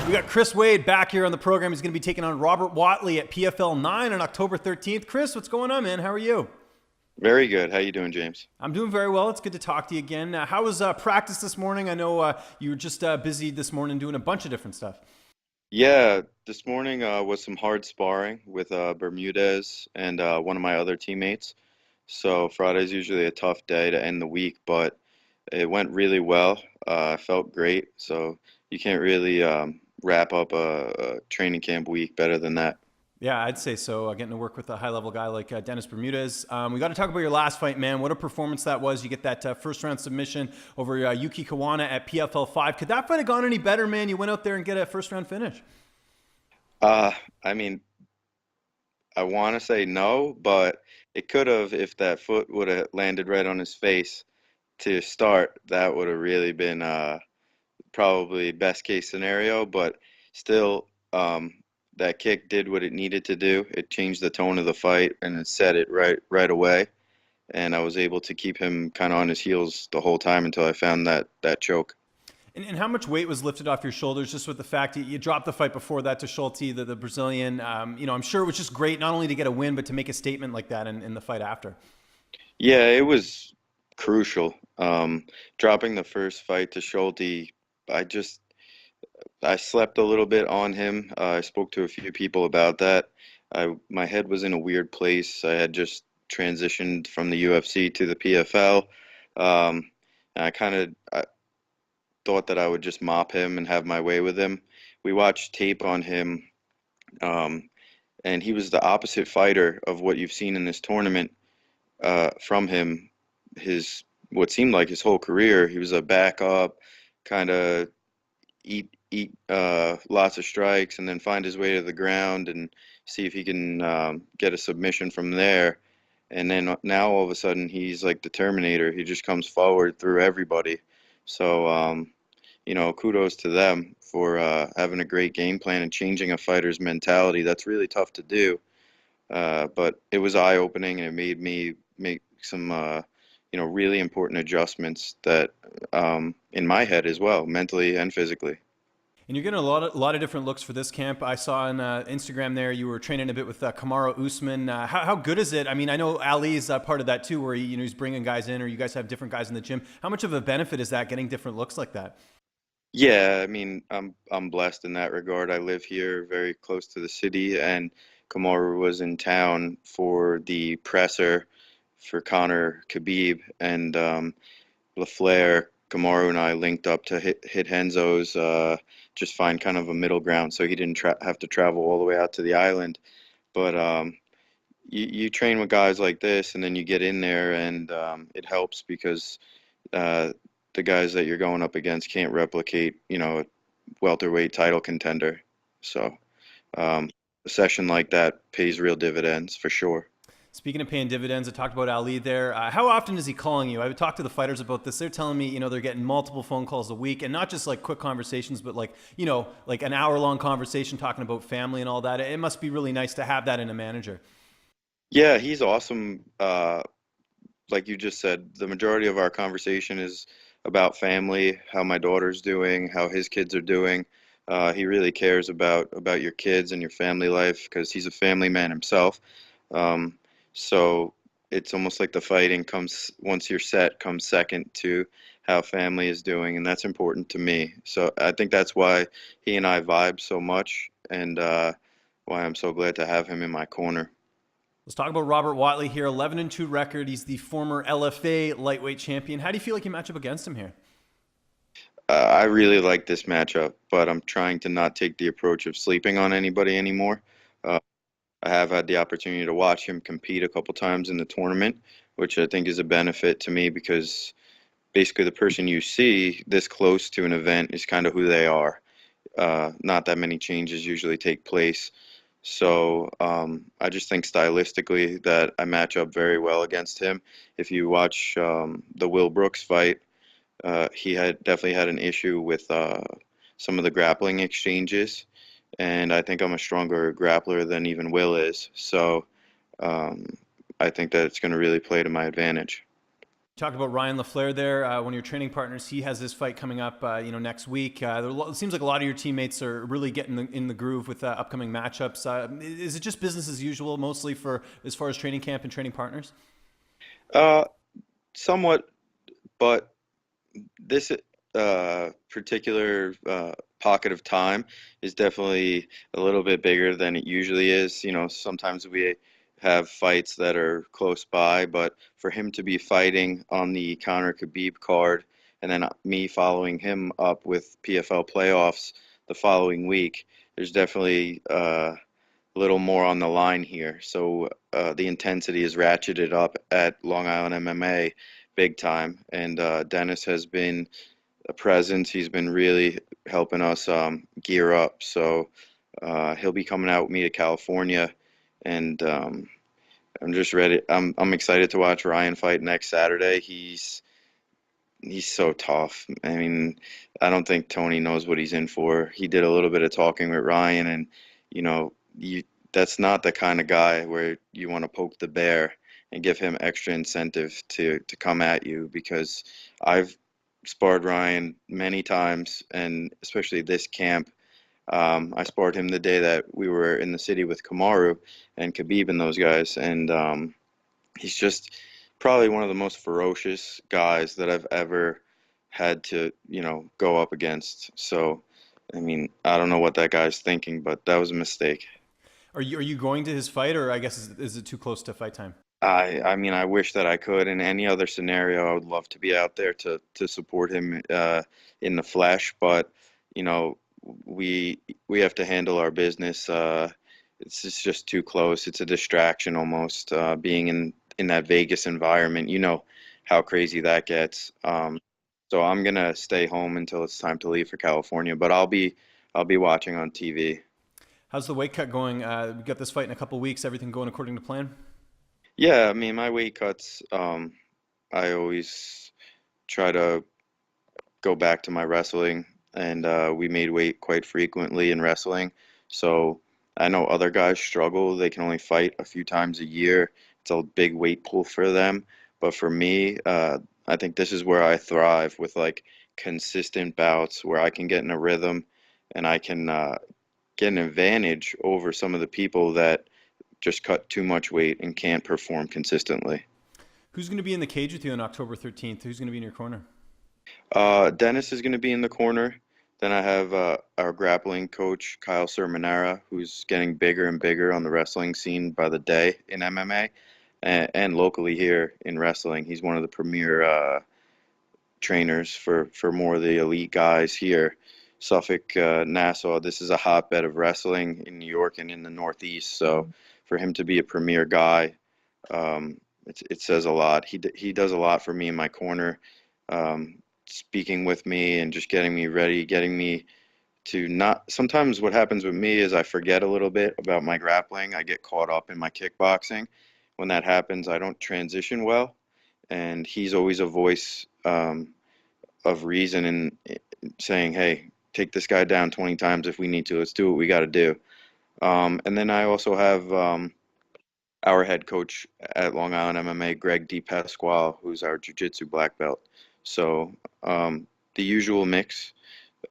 We got Chris Wade back here on the program. He's going to be taking on Robert Watley at PFL 9 on October 13th. Chris, what's going on, man? How are you? Very good. How you doing, James? I'm doing very well. It's good to talk to you again. How was practice this morning? I know you were just busy this morning doing a bunch of different stuff. Yeah, this morning was some hard sparring with Bermudez and one of my other teammates. So Friday's usually a tough day to end the week, but it went really well. I felt great. So you can't really wrap up a training camp week better than that. Yeah, I'd say so. Getting to work with a high-level guy like Dennis Bermudez. We got to talk about your last fight, man. What a performance that was. You get that first-round submission over Yuki Kawana at PFL 5. Could that fight have gone any better, man? You went out there and get a first-round finish. Uh, I mean, I want to say no, but it could have if that foot would have landed right on his face to start. That would have really been probably best case scenario, but still, that kick did what it needed to do. It changed the tone of the fight and it set it right away. And I was able to keep him kind of on his heels the whole time until I found that choke. And how much weight was lifted off your shoulders just with the fact that you dropped the fight before that to Schulte, the Brazilian? I'm sure it was just great not only to get a win, but to make a statement like that in the fight after. Yeah, it was crucial. Dropping the first fight to Schulte, I just I slept a little bit on him. I spoke to a few people about that. My head was in a weird place. I had just transitioned from the UFC to the PFL. And I thought that I would just mop him and have my way with him. We watched tape on him, um, and he was the opposite fighter of what you've seen in this tournament from him. His what seemed like his whole career, he was a backup, kind of eat lots of strikes and then find his way to the ground and see if he can get a submission from there. And then now all of a sudden he's like the Terminator. He just comes forward through everybody. So kudos to them for having a great game plan and changing a fighter's mentality. That's really tough to do. But it was eye opening and it made me make some really important adjustments that in my head as well, mentally and physically. And you're getting a lot of different looks for this camp. I saw on Instagram there you were training a bit with Kamaru Usman. How good is it? I mean, I know Ali is part of that too, where he's bringing guys in, or you guys have different guys in the gym. How much of a benefit is that, getting different looks like that? Yeah, I mean, I'm blessed in that regard. I live here very close to the city, and Kamaru was in town for the presser for Connor Khabib, and LaFleur, Kamaru, and I linked up to hit Henzo's, just find kind of a middle ground, so he didn't have to travel all the way out to the island. But you train with guys like this, and then you get in there, and it helps because uh, the guys that you're going up against can't replicate, a welterweight title contender. So a session like that pays real dividends for sure. Speaking of paying dividends, I talked about Ali there. How often is he calling you? I've talked to the fighters about this. They're telling me, they're getting multiple phone calls a week, and not just like quick conversations, but like an hour-long conversation talking about family and all that. It must be really nice to have that in a manager. Yeah, he's awesome. Like you just said, the majority of our conversation is about family, how my daughter's doing, how his kids are doing. He really cares about your kids and your family life because he's a family man himself. Um, so it's almost like the fighting comes once you're set comes second to how family is doing, and that's important to me. So I think that's why he and I vibe so much, and why I'm so glad to have him in my corner. Let's talk about Robert Watley here. 11-2 record. He's the former LFA lightweight champion. How do you feel like you match up against him here? I really like this matchup, but I'm trying to not take the approach of sleeping on anybody anymore. Uh, I have had the opportunity to watch him compete a couple times in the tournament, which I think is a benefit to me because basically the person you see this close to an event is kind of who they are. Not that many changes usually take place. So I just think stylistically that I match up very well against him. If you watch the Will Brooks fight, he had definitely had an issue with some of the grappling exchanges, and I think I'm a stronger grappler than even Will is. So um, I think that it's going to really play to my advantage. Talked about Ryan LaFleur there, one of your training partners. He has this fight coming up, next week. It seems like a lot of your teammates are really getting in the groove with upcoming matchups. Is it just business as usual, mostly for as far as training camp and training partners? Uh, Somewhat, but this particular pocket of time is definitely a little bit bigger than it usually is. You know, sometimes we have fights that are close by, but for him to be fighting on the Conor Khabib card and then me following him up with PFL playoffs the following week, there's definitely a little more on the line here. So the intensity is ratcheted up at Long Island MMA big time, and Dennis has been a presence. He's been really helping us gear up. So he'll be coming out with me to California, and I'm just ready. I'm excited to watch Ryan fight next Saturday. He's so tough. I mean, I don't think Tony knows what he's in for. He did a little bit of talking with Ryan, and you know, you that's not the kind of guy where you want to poke the bear and give him extra incentive to come at you, because I've sparred Ryan many times, and especially this camp. I sparred him the day that we were in the city with Kamaru and Khabib and those guys, and he's just probably one of the most ferocious guys that I've ever had to, go up against. So, I mean, I don't know what that guy's thinking, but that was a mistake. Are you going to his fight, or I guess is it too close to fight time? I mean, I wish that I could. In any other scenario, I would love to be out there to support him in the flesh, but you know, we have to handle our business. It's just too close. It's a distraction almost. Being in that Vegas environment, you know how crazy that gets. So I'm gonna stay home until it's time to leave for California, but I'll be watching on TV. How's the weight cut going? We got this fight in a couple weeks. Everything going according to plan? Yeah, I mean, my weight cuts, I always try to go back to my wrestling, and we made weight quite frequently in wrestling. So I know other guys struggle. They can only fight a few times a year. It's a big weight pool for them. But for me, I think this is where I thrive, with like consistent bouts where I can get in a rhythm and I can get an advantage over some of the people that just cut too much weight and can't perform consistently. Who's going to be in the cage with you on October 13th? Who's going to be in your corner? Dennis is going to be in the corner. Then I have our grappling coach, Kyle Sermonara, who's getting bigger and bigger on the wrestling scene by the day in MMA and locally here in wrestling. He's one of the premier trainers for more of the elite guys here. Suffolk, Nassau, this is a hotbed of wrestling in New York and in the Northeast. So for him to be a premier guy, it says a lot. He does a lot for me in my corner, speaking with me and just getting me ready, getting me to not. Sometimes what happens with me is I forget a little bit about my grappling. I get caught up in my kickboxing. When that happens, I don't transition well, and he's always a voice of reason and saying, "Hey, take this guy down 20 times if we need to. Let's do what we got to do." And then I also have our head coach at Long Island MMA, Greg DePasquale, who's our jiu-jitsu black belt. So the usual mix.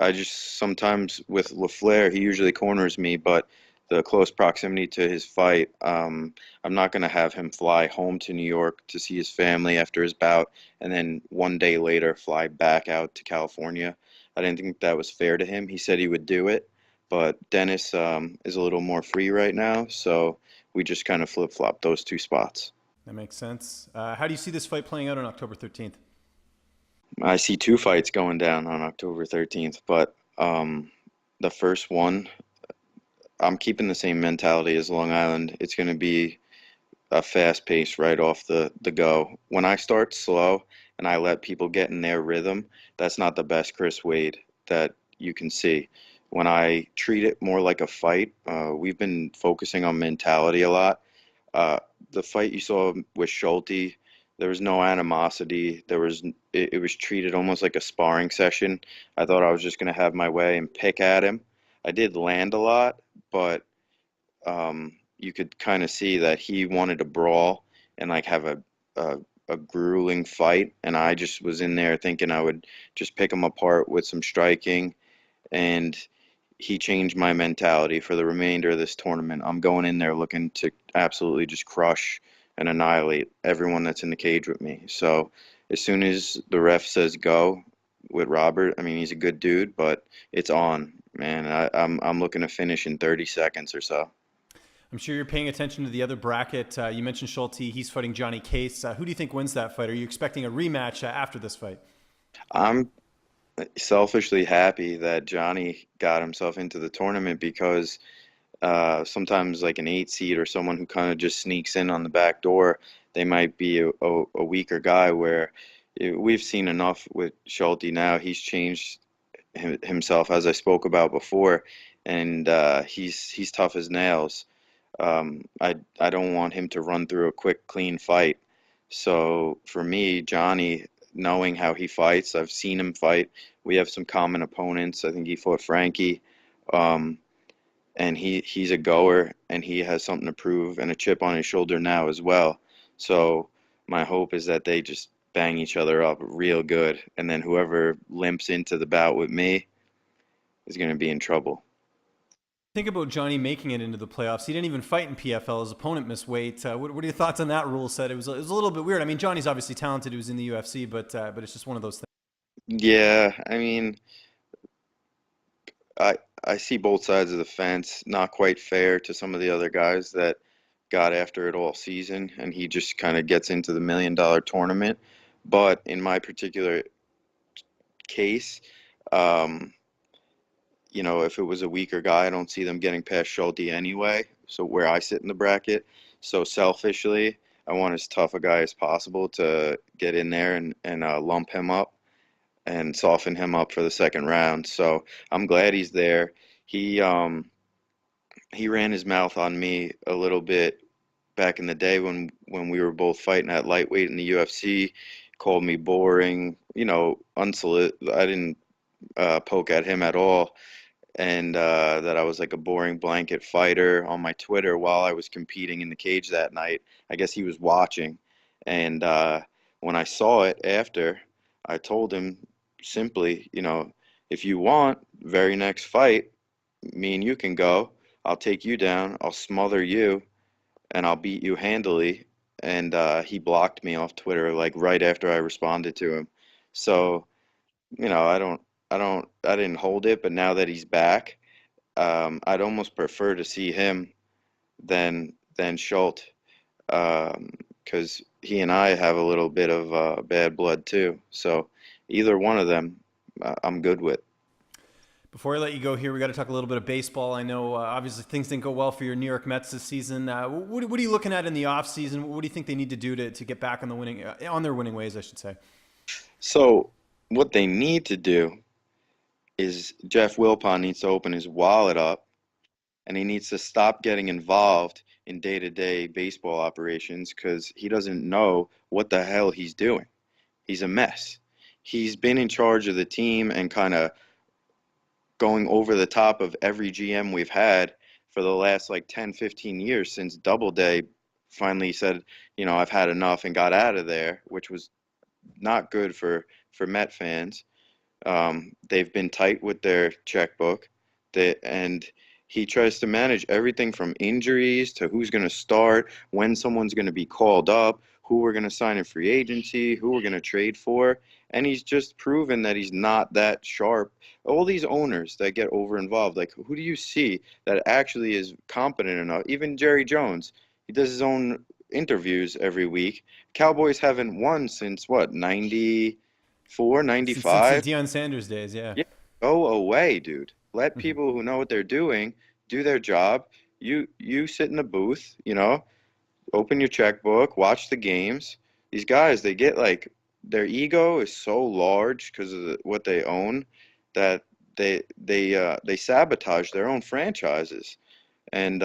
I just sometimes with LaFleur, he usually corners me, but the close proximity to his fight, I'm not going to have him fly home to New York to see his family after his bout and then one day later fly back out to California. I didn't think that was fair to him. He said he would do it, but Dennis is a little more free right now, so we just kind of flip-flop those two spots. That makes sense. How do you see this fight playing out on October 13th? I see two fights going down on October 13th, but the first one, I'm keeping the same mentality as Long Island. It's going to be a fast pace right off the go. When I start slow and I let people get in their rhythm, that's not the best Chris Wade that you can see. When I treat it more like a fight, we've been focusing on mentality a lot. Uh, the fight you saw with Schulte, there was no animosity. It was treated almost like a sparring session. I thought I was just going to have my way and pick at him. I did land a lot, but you could kind of see that he wanted to brawl and like have a a grueling fight, and I just was in there thinking I would just pick him apart with some striking, and he changed my mentality for the remainder of this tournament. I'm going in there looking to absolutely just crush and annihilate everyone that's in the cage with me. So as soon as the ref says go with Robert, I mean, he's a good dude, but it's on, man. I'm looking to finish in 30 seconds or so. I'm sure you're paying attention to the other bracket. You mentioned Schulte. He's fighting Johnny Case. Who do you think wins that fight? Are you expecting a rematch after this fight? I'm selfishly happy that Johnny got himself into the tournament because sometimes like an 8 seed or someone who kind of just sneaks in on the back door, they might be a weaker guy where we've seen enough with Schulte now. He's changed himself, as I spoke about before, and he's tough as nails. I don't want him to run through a quick, clean fight. So for me, Johnny, knowing how he fights, I've seen him fight. We have some common opponents. I think he fought Frankie. Um, and he's a goer and he has something to prove and a chip on his shoulder now as well. So my hope is that they just bang each other up real good, and then whoever limps into the bout with me is going to be in trouble. Think about Johnny making it into the playoffs. He didn't even fight in PFL. His opponent missed weight. What are your thoughts on that rule set? It was a little bit weird. I mean, Johnny's obviously talented. He was in the UFC, but it's just one of those things. Yeah, I mean, I see both sides of the fence. Not quite fair to some of the other guys that got after it all season, and he just kind of gets into the $1 million tournament. But in my particular case, um, if it was a weaker guy, I don't see them getting past Schulte anyway. So where I sit in the bracket, so selfishly, I want as tough a guy as possible to get in there and lump him up and soften him up for the second round. So I'm glad he's there. He ran his mouth on me a little bit back in the day when we were both fighting at lightweight in the UFC. Called me boring, unsolicited. I didn't poke at him at all, and that I was like a boring blanket fighter on my Twitter while I was competing in the cage that night. I guess he was watching, and when I saw it after, I told him simply, if you want, very next fight, me and you can go. I'll take you down. I'll smother you, and I'll beat you handily. And he blocked me off Twitter like right after I responded to him. So, I didn't hold it, but now that he's back, I'd almost prefer to see him than Schultz, because he and I have a little bit of bad blood too. So either one of them, I'm good with. Before I let you go here, we got to talk a little bit of baseball. I know obviously things didn't go well for your New York Mets this season. What are you looking at in the offseason? What do you think they need to do to get back on the winning on their winning ways, I should say? So what they need to do is Jeff Wilpon needs to open his wallet up, and he needs to stop getting involved in day-to-day baseball operations because he doesn't know what the hell he's doing. He's a mess. He's been in charge of the team and kind of going over the top of every GM we've had for the last like 10, 15 years since Doubleday finally said, I've had enough and got out of there, which was not good for Met fans. They've been tight with their checkbook, and he tries to manage everything from injuries to who's going to start, when someone's going to be called up, who we're going to sign in free agency, who we're going to trade for. And he's just proven that he's not that sharp. All these owners that get over involved, like who do you see that actually is competent enough? Even Jerry Jones, he does his own interviews every week. Cowboys haven't won since what, 94, Since 95? Deion Sanders days, yeah. Yeah, go away, dude. Let people who know what they're doing do their job. You sit in the booth, open your checkbook, watch the games. These guys, they get like their ego is so large because of what they own that they sabotage their own franchises. And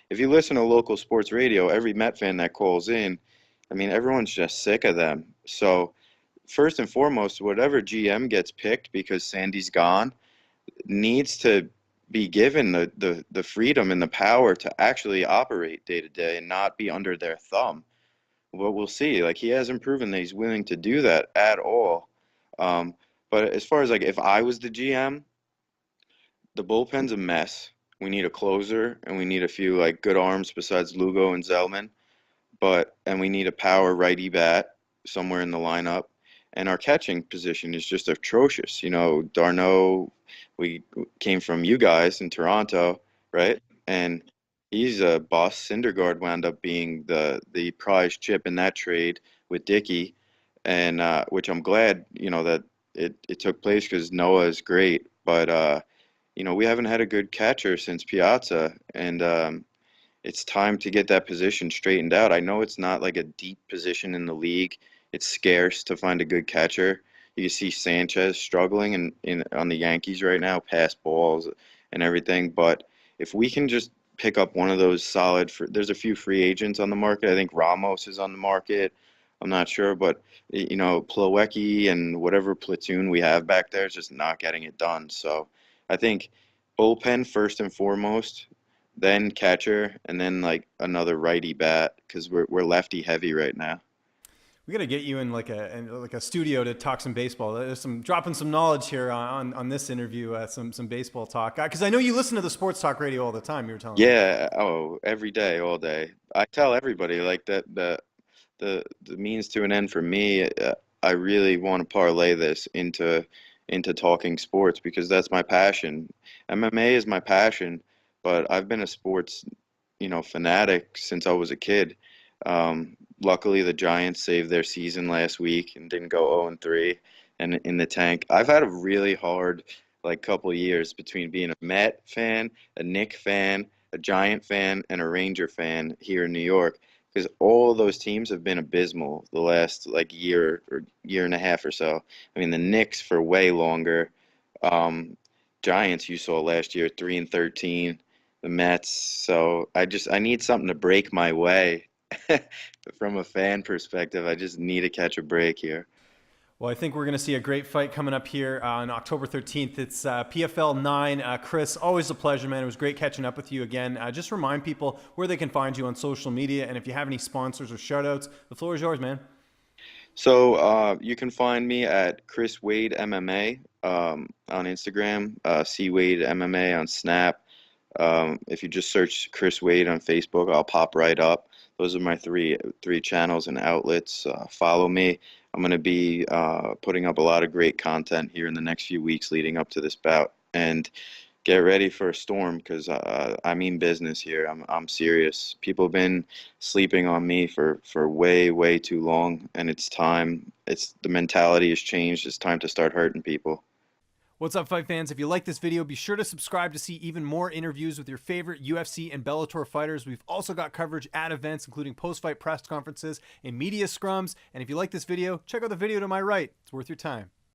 if you listen to local sports radio, every Met fan that calls in, I mean, everyone's just sick of them. So first and foremost, whatever GM gets picked because Sandy's gone needs to be given the freedom and the power to actually operate day to day and not be under their thumb. well, we'll see. Like he hasn't proven that he's willing to do that at all. Um, but as far as like if I was the GM, the bullpen's a mess. We need a closer and we need a few like good arms besides Lugo and Zellman. And we need a power righty bat somewhere in the lineup. And our catching position is just atrocious. You know, Darno, we came from you guys in Toronto, right? And he's a bust. Syndergaard wound up being the prize chip in that trade with Dickey, and which I'm glad, you know, that it took place because Noah is great. You know, we haven't had a good catcher since Piazza, and it's time to get that position straightened out. I know it's not like a deep position in the league. It's scarce to find a good catcher. You see Sanchez struggling on the Yankees right now, pass balls and everything. But if we can just pick up one of those there's a few free agents on the market. I think Ramos is on the market. I'm not sure, but you know, Plawecki and whatever platoon we have back there is just not getting it done. So I think bullpen first and foremost, then catcher, and then like another righty bat because we're lefty heavy right now. We got to get you in like a studio to talk some baseball. There's some dropping some knowledge here on this interview, some baseball talk. Because I know you listen to the sports talk radio all the time. You were telling me. Yeah, oh, every day, all day. I tell everybody like that the means to an end for me. I really want to parlay this into talking sports because that's my passion. MMA is my passion, but I've been a sports, you know, fanatic since I was a kid. Luckily, the Giants saved their season last week and didn't go 0-3 and in the tank. I've had a really hard like couple of years between being a Met fan, a Knick fan, a Giant fan, and a Ranger fan here in New York because all of those teams have been abysmal the last like year or year and a half or so. I mean, the Knicks for way longer. Um, Giants you saw last year, 3-13. The Mets. So I need something to break my way. From a fan perspective, I just need to catch a break here. Well, I think we're going to see a great fight coming up here on October 13th. It's PFL 9. Chris, always a pleasure, man. It was great catching up with you again. Just remind people where they can find you on social media, and if you have any sponsors or shout-outs, the floor is yours, man. So you can find me at Chris Wade MMA on Instagram, C Wade MMA on Snap. If you just search Chris Wade on Facebook, I'll pop right up. Those are my three channels and outlets. Follow me. I'm going to be putting up a lot of great content here in the next few weeks leading up to this bout. And get ready for a storm because I mean business here. I'm serious. People have been sleeping on me for way too long, and it's time. The mentality has changed. It's time to start hurting people. What's up, fight fans? If you like this video, be sure to subscribe to see even more interviews with your favorite UFC and Bellator fighters. We've also got coverage at events, including post-fight press conferences and media scrums. And if you like this video, check out the video to my right. It's worth your time.